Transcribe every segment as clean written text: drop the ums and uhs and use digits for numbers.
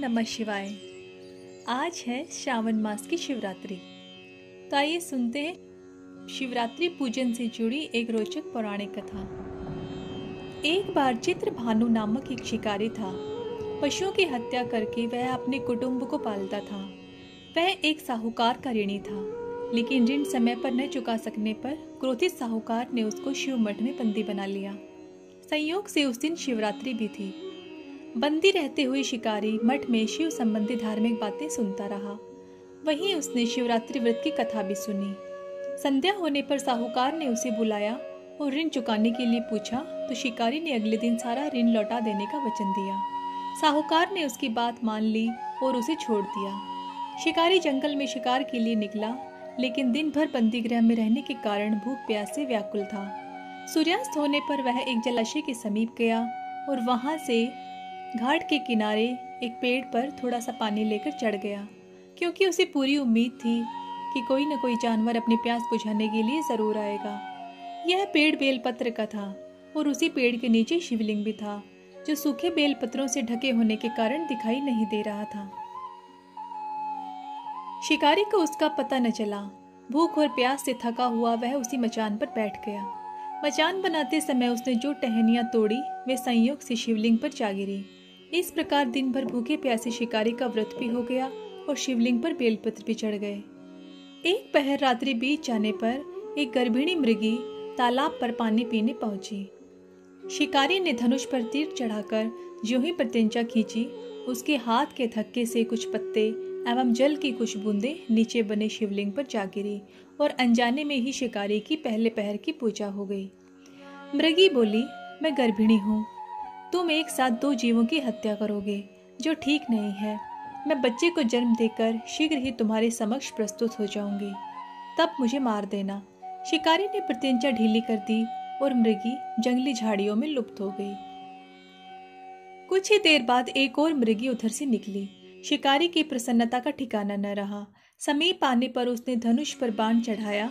नमः शिवाय। आज है श्रावण मास की शिवरात्रि। तो आइए सुनते हैं शिवरात्रि पूजन से जुड़ी एक रोचक पौराणिक कथा। एक बार चित्रभानु नामक एक शिकारी था। पशुओं की हत्या करके वह अपने कुटुंब को पालता था। वह एक साहूकार का ऋणी था, लेकिन ऋण समय पर न चुका सकने पर क्रोधित साहूकार ने उसको शिव मठ में बंदी बना लिया। संयोग से उस दिन शिवरात्रि भी थी। बंदी रहते हुए शिकारी मठ में शिव संबंधी धार्मिक बातें सुनता रहा। वहीं उसने शिवरात्रि व्रत की कथा भी सुनी। संध्या होने पर साहूकार ने उसे बुलाया और ऋण चुकाने के लिए पूछा, तो शिकारी ने अगले दिन सारा ऋण लौटा देने का वचन दिया। साहूकार ने उसकी बात मान ली और उसे छोड़ दिया। शिकारी जंगल में शिकार के लिए निकला, लेकिन दिन भर बंदी गृह में रहने के कारण भूख प्यास से व्याकुल था। सूर्यास्त होने पर वह एक जलाशय के समीप गया और वहां से घाट के किनारे एक पेड़ पर थोड़ा सा पानी लेकर चढ़ गया, क्योंकि उसे पूरी उम्मीद थी कि कोई न कोई जानवर अपनी प्यास बुझाने के लिए जरूर आएगा। यह पेड़ बेलपत्र का था और उसी पेड़ के नीचे शिवलिंग भी था, जो सूखे बेलपत्रों से ढके होने के कारण दिखाई नहीं दे रहा था। शिकारी को उसका पता न चला। भूख और प्यास से थका हुआ वह उसी मचान पर बैठ गया। मचान बनाते समय उसने जो टहनियां तोड़ी वे संयोग से शिवलिंग पर जा गिरी। इस प्रकार दिन भर भूखे प्यासे शिकारी का व्रत भी हो गया और शिवलिंग पर बेलपत्र भी चढ़ गए। एक पहर रात्रि बीत जाने पर एक गर्भिणी मृगी तालाब पर पानी पीने पहुंची। शिकारी ने धनुष पर तीर चढ़ाकर ज्यों ही प्रत्यंचा खींची, उसके हाथ के धक्के से कुछ पत्ते एवं जल की कुछ बूंदें नीचे बने शिवलिंग पर जा गिरी और अनजाने में ही शिकारी की पहले पहर की पूजा हो गई। मृगी बोली, मैं गर्भिणी हूँ। तुम एक साथ दो जीवों की हत्या करोगे, जो ठीक नहीं है। मैं बच्चे को जन्म देकर शीघ्र ही तुम्हारे समक्ष प्रस्तुत हो जाऊंगी, तब मुझे मार देना। शिकारी ने प्रत्यंचा ढीली कर दी और मृगी जंगली झाड़ियों में लुप्त हो गई। कुछ ही देर बाद एक और मृगी उधर से निकली। शिकारी की प्रसन्नता का ठिकाना न रहा। समीप आने पर उसने धनुष पर बाण चढ़ाया।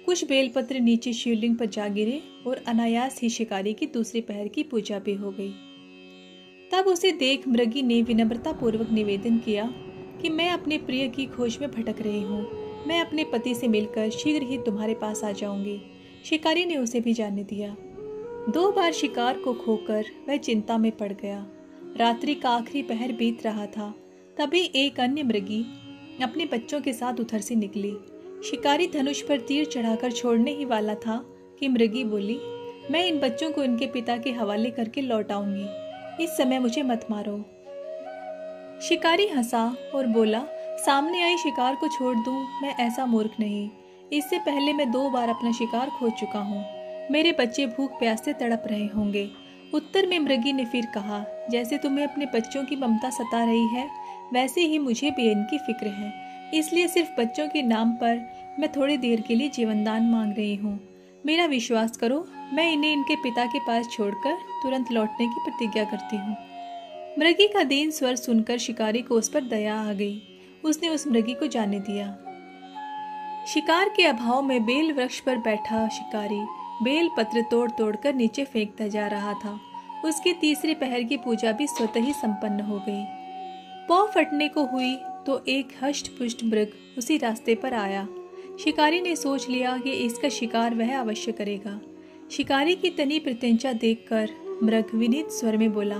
कुछ बेलपत्र नीचे शिवलिंग पर जा गिरे और अनायास ही शिकारी की दूसरी पहर की पूजा भी हो गई। तब उसे देख मृगी ने विनम्रता पूर्वक निवेदन किया कि मैं अपने प्रिय की खोज में भटक रही हूँ। मैं अपने पति से मिलकर शीघ्र ही तुम्हारे पास आ जाऊंगी। शिकारी ने उसे भी जाने दिया। 2 बार शिकार को खोकर वह चिंता में पड़ गया। रात्रि का आखिरी पहर बीत रहा था। तभी एक अन्य मृगी अपने बच्चों के साथ उधर से निकली। शिकारी धनुष पर तीर चढ़ाकर छोड़ने ही वाला था कि मृगी बोली, मैं इन बच्चों को इनके पिता के हवाले करके लौट आऊंगी। इस समय मुझे मत मारो। शिकारी हंसा और बोला, सामने आई शिकार को छोड़ दूं, मैं ऐसा मूर्ख नहीं। इससे पहले मैं 2 बार अपना शिकार खो चुका हूँ। मेरे बच्चे भूख प्यास से तड़प रहे होंगे। उत्तर में मृगी ने फिर कहा, जैसे तुम्हें अपने बच्चों की ममता सता रही है, वैसे ही मुझे भी इनकी फिक्र है। इसलिए सिर्फ बच्चों के नाम पर मैं थोड़ी देर के लिए जीवनदान मांग रही हूँ। मेरा विश्वास करो, मैं इन्हें इनके पिता के पास छोड़कर तुरंत लौटने की प्रतिज्ञा करती हूँ। मृगी का दीन स्वर सुनकर शिकारी को उस पर दया आ गई। उसने उस मृगी को जाने दिया। शिकार के अभाव में बेल वृक्ष पर बैठा शिकारी बेल पत्र तोड़ तोड़ कर नीचे फेंकता जा रहा था। उसकी तीसरी पहर की पूजा भी स्वतः ही संपन्न हो गई। पौ फटने को हुई तो एक हष्ट पुष्ट मृग उसी रास्ते पर आया। शिकारी ने सोच लिया कि इसका शिकार वह अवश्य करेगा। शिकारी की तनी प्रत्यंचा देखकर मृग विनीत स्वर में बोला,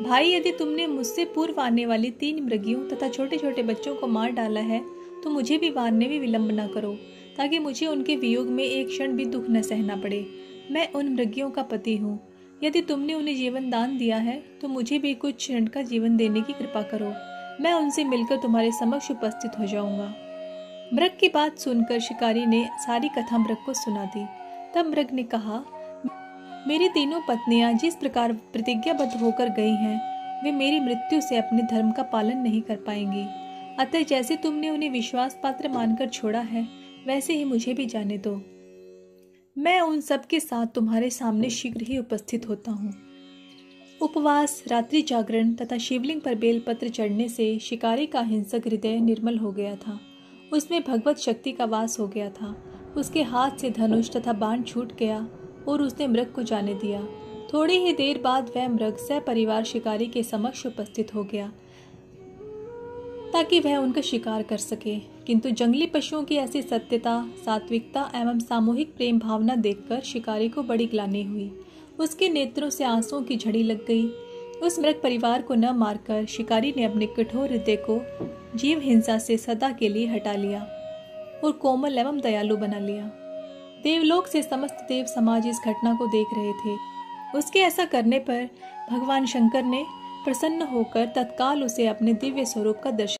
भाई, यदि तुमने मुझसे पूर्व आने वाली 3 मृगियों तथा छोटे छोटे बच्चों को मार डाला है, तो मुझे भी मारने में विलंब न करो, ताकि मुझे उनके वियोग में एक क्षण भी दुख न सहना पड़े। मैं उन मृगियों का पति हूँ। यदि तुमने उन्हें जीवन दान दिया है, तो मुझे भी कुछ क्षण का जीवन देने की कृपा करो। मैं उनसे मिलकर तुम्हारे समक्ष उपस्थित हो जाऊंगा। मृग की बात सुनकर शिकारी ने सारी कथा मृग को सुना दी। तब मृग ने कहा, मेरी तीनों पत्नियां जिस प्रकार प्रतिज्ञाबद्ध होकर गई हैं, वे मेरी मृत्यु से अपने धर्म का पालन नहीं कर पाएंगी। अतः जैसे तुमने उन्हें विश्वास पात्र मानकर छोड़ा है, वैसे ही मुझे भी जाने दो। मैं उन सब के साथ तुम्हारे सामने शीघ्र ही उपस्थित होता हूँ। उपवास, रात्रि जागरण तथा शिवलिंग पर बेलपत्र चढ़ने से शिकारी का हिंसक हृदय निर्मल हो गया था। उसमें भगवत शक्ति का वास हो गया था। उसके हाथ से धनुष तथा बाण छूट गया और उसने मृग को जाने दिया। थोड़ी ही देर बाद वह मृग सपरिवार शिकारी के समक्ष उपस्थित हो गया। ताकि वह उनका शिकार कर सके। किंतु जंगली पशुओं की ऐसी सत्यता, सात्विकता एवं सामूहिक प्रेम भावना देखकर शिकारी को बड़ी ग्लानि हुई। उसके नेत्रों से आंसुओं की झड़ी लग गई। उस मृग परिवार को न मारकर शिकारी ने अपने कठोर हृदय को जीव हिंसा से सदा के लिए हटा लिया और कोमल एवं दयालु बना लिया। देवलोक से समस्त देव समाज इस घटना को देख रहे थे। उसके ऐसा करने पर भगवान शंकर ने प्रसन्न होकर तत्काल उसे अपने दिव्य स्वरूप का दर्शन